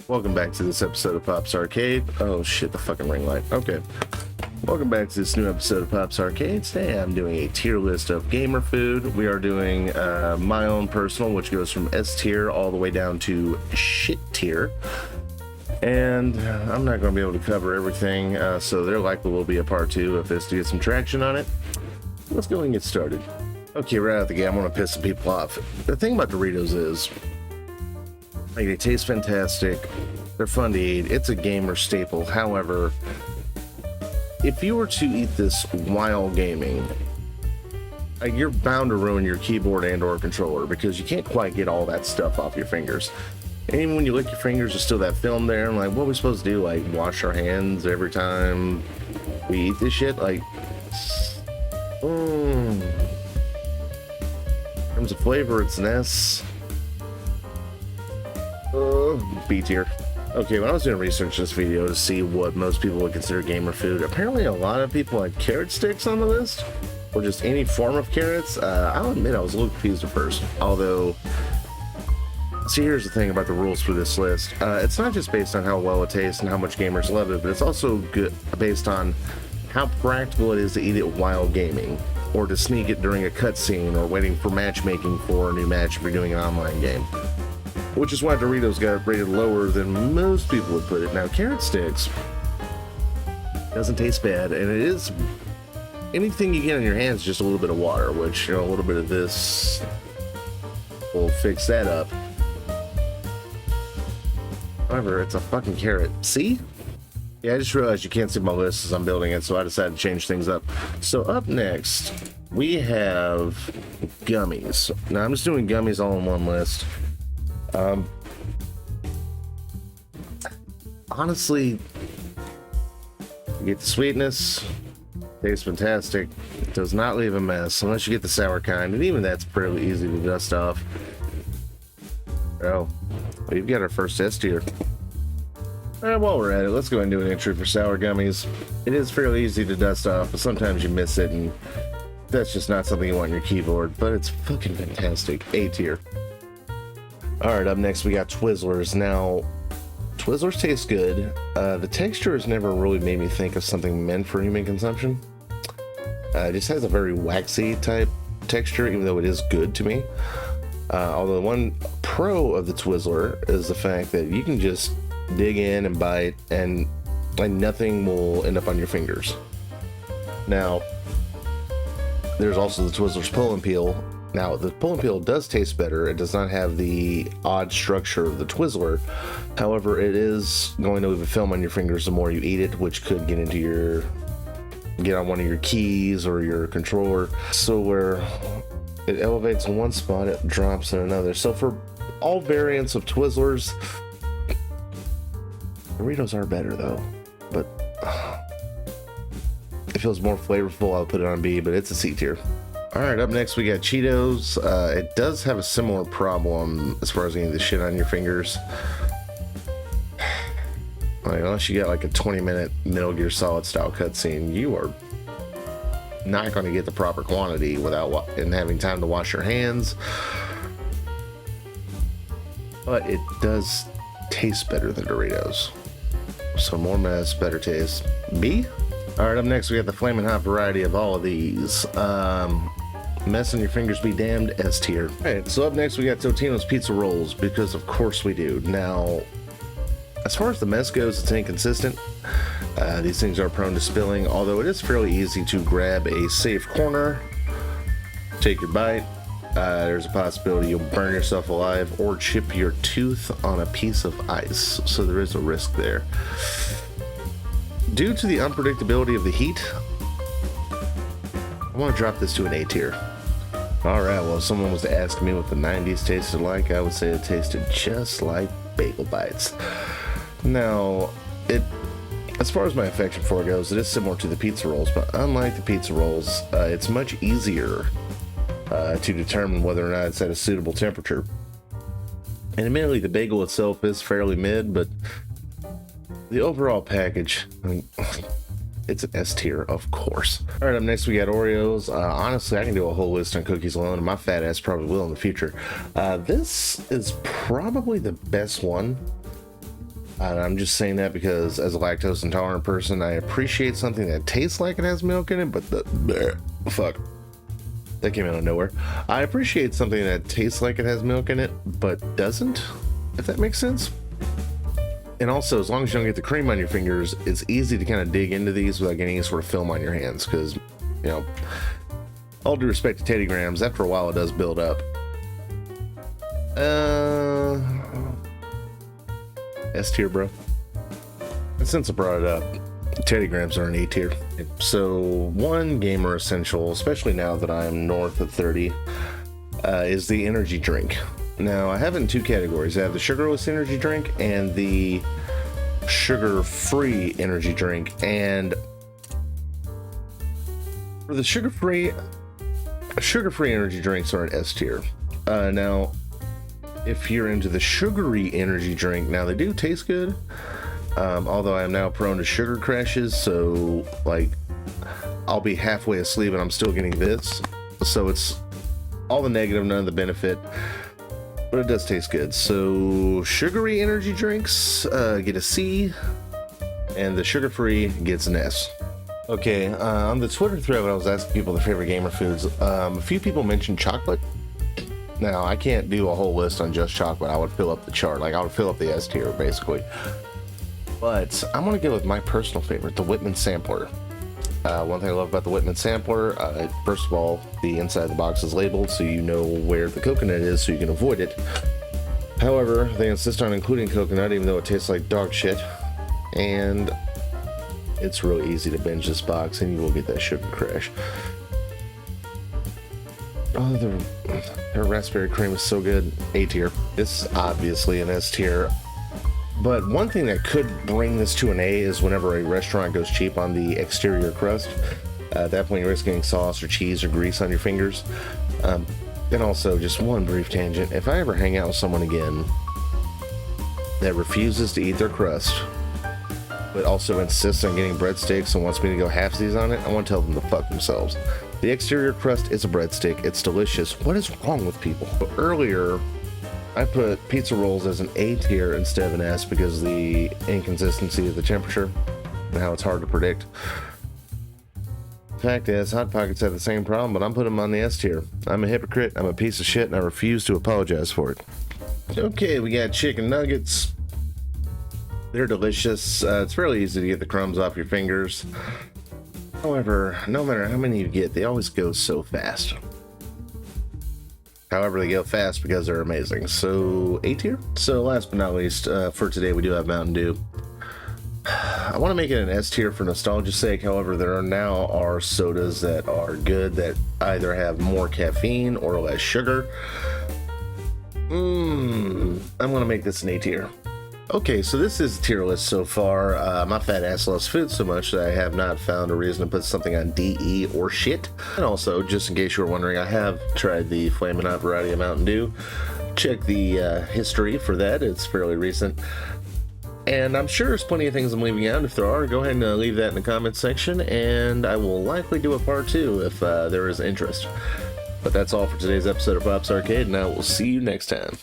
Welcome back to this episode of PopsArcade. Oh shit, the fucking ring light. Okay. Welcome back to this new episode of PopsArcade. Today I'm doing a tier list of gamer food. We are doing my own personal, which goes from S tier all the way down to shit tier. And I'm not going to be able to cover everything, so there likely will be a part 2 if this to get some traction on it. Let's go and get started. Okay, right out the gate, I'm going to piss some people off. The thing about Doritos is, like, they taste fantastic, they're fun to eat, it's a gamer staple. However, if you were to eat this while gaming, like, you're bound to ruin your keyboard and or controller because you can't quite get all that stuff off your fingers. And even when you lick your fingers, there's still that film there. I'm like, what are we supposed to do? Like, wash our hands every time we eat this shit? Like, in terms of flavor, it's an S. B tier. Okay, when I was doing research this video to see what most people would consider gamer food, apparently a lot of people had carrot sticks on the list, or just any form of carrots. I'll admit I was a little confused at first, although, see, here's the thing about the rules for this list. It's not just based on how well it tastes and how much gamers love it, but it's also good based on how practical it is to eat it while gaming, or to sneak it during a cutscene, or waiting for matchmaking for a new match if you're doing an online game. Which is why Doritos got rated lower than most people would put it. Now, carrot sticks doesn't taste bad, and it is anything you get in your hands, just a little bit of water, which, you know, a little bit of this will fix that up. However, it's a fucking carrot. See? Yeah, I just realized you can't see my list as I'm building it, so I decided to change things up. So up next, we have gummies. Now, I'm just doing gummies all in one list. Honestly, you get the sweetness, tastes fantastic, it does not leave a mess unless you get the sour kind, and even that's pretty easy to dust off. Well, we've got our first S tier. While we're at it, let's go ahead and do an entry for sour gummies. It is fairly easy to dust off, but sometimes you miss it, and that's just not something you want on your keyboard, but it's fucking fantastic. A tier. Alright, up next we got Twizzlers. Now, Twizzlers taste good. The texture has never really made me think of something meant for human consumption. It just has a very waxy type texture, even though it is good to me. Although the one pro of the Twizzler is the fact that you can just dig in and bite, and nothing will end up on your fingers. Now, there's also the Twizzlers pull and peel. Now, the pull and peel does taste better. It does not have the odd structure of the Twizzler. However, it is going to leave a film on your fingers the more you eat it, which could get on one of your keys or your controller. So where it elevates in one spot, it drops in another. So for all variants of Twizzlers, Doritos are better though, but it feels more flavorful. I'll put it on B, but it's a C tier. Alright, up next we got Cheetos. It does have a similar problem as far as getting the shit on your fingers. Like, unless you got like a 20-minute Metal Gear Solid style cutscene, you are not going to get the proper quantity without having time to wash your hands. But it does taste better than Doritos. So more mess, better taste. B? Alright, up next we got the Flamin Hot variety of all of these. Mess on your fingers be damned, S tier. Alright, so up next we got Totinos pizza rolls, because of course we do. Now, as far as the mess goes, it's inconsistent. These things are prone to spilling, although it is fairly easy to grab a safe corner, take your bite. There's a possibility you'll burn yourself alive or chip your tooth on a piece of ice, so there is a risk there. Due to the unpredictability of the heat, I want to drop this to an A tier. Alright, well, if someone was to ask me what the 90s tasted like, I would say it tasted just like Bagel Bites. Now, as far as my affection for it goes, it is similar to the pizza rolls, but unlike the pizza rolls, it's much easier to determine whether or not it's at a suitable temperature. And admittedly, the bagel itself is fairly mid, but the overall package, I mean, it's an S tier, of course. All right, up next we got Oreos. Honestly, I can do a whole list on cookies alone, and my fat ass probably will in the future. This is probably the best one I'm just saying that because as a lactose intolerant person, I appreciate something that tastes like it has milk in it, but fuck. That came out of nowhere. I appreciate something that tastes like it has milk in it, but doesn't, if that makes sense. And also, as long as you don't get the cream on your fingers, it's easy to kind of dig into these without getting any sort of film on your hands, because, you know, all due respect to Teddy Grahams, after a while it does build up. S tier, bro. And since I brought it up, Teddy Grahams are an A tier. So one gamer essential, especially now that I'm north of 30, is the energy drink. Now I have it in two categories. I have the sugarless energy drink and the sugar-free energy drink. And for the sugar-free energy drinks are an S tier. Now, if you're into the sugary energy drink, now they do taste good. Although I am now prone to sugar crashes, so like I'll be halfway asleep and I'm still getting this. So it's all the negative, none of the benefit, but it does taste good. So sugary energy drinks get a C, and the sugar-free gets an S. Okay, on the Twitter thread when I was asking people their favorite gamer foods, a few people mentioned chocolate. Now, I can't do a whole list on just chocolate. I would fill up the chart. Like, I would fill up the S tier, basically. But I'm going to go with my personal favorite, the Whitman Sampler. One thing I love about the Whitman Sampler, first of all, the inside of the box is labeled so you know where the coconut is so you can avoid it. However, they insist on including coconut even though it tastes like dog shit. And it's real easy to binge this box and you will get that sugar crash. Oh, their raspberry cream is so good. A tier. It's obviously an S tier. But one thing that could bring this to an A is whenever a restaurant goes cheap on the exterior crust. At that point, you risk getting sauce or cheese or grease on your fingers. And also, just one brief tangent. If I ever hang out with someone again that refuses to eat their crust, but also insists on getting breadsticks and wants me to go halfsies on it, I want to tell them to fuck themselves. The exterior crust is a breadstick. It's delicious. What is wrong with people? Earlier, I put pizza rolls as an A tier instead of an S because of the inconsistency of the temperature and how it's hard to predict. The fact is, Hot Pockets have the same problem, but I'm putting them on the S tier. I'm a hypocrite, I'm a piece of shit, and I refuse to apologize for it. Okay, we got chicken nuggets. They're delicious. It's fairly easy to get the crumbs off your fingers. However, no matter how many you get, they always go so fast. However, they go fast because they're amazing. So, A tier? So, last but not least, for today, we do have Mountain Dew. I want to make it an S tier for nostalgia's sake. However, there now are sodas that are good that either have more caffeine or less sugar. I'm going to make this an A tier. Okay, so this is tier list so far. My fat ass loves food so much that I have not found a reason to put something on D, E, or shit. And also, just in case you were wondering, I have tried the Flamin Hot variety of Mountain Dew. Check the history for that. It's fairly recent. And I'm sure there's plenty of things I'm leaving out. If there are, go ahead and leave that in the comments section, and I will likely do a part 2 if there is interest. But that's all for today's episode of PopsArcade, and I will see you next time.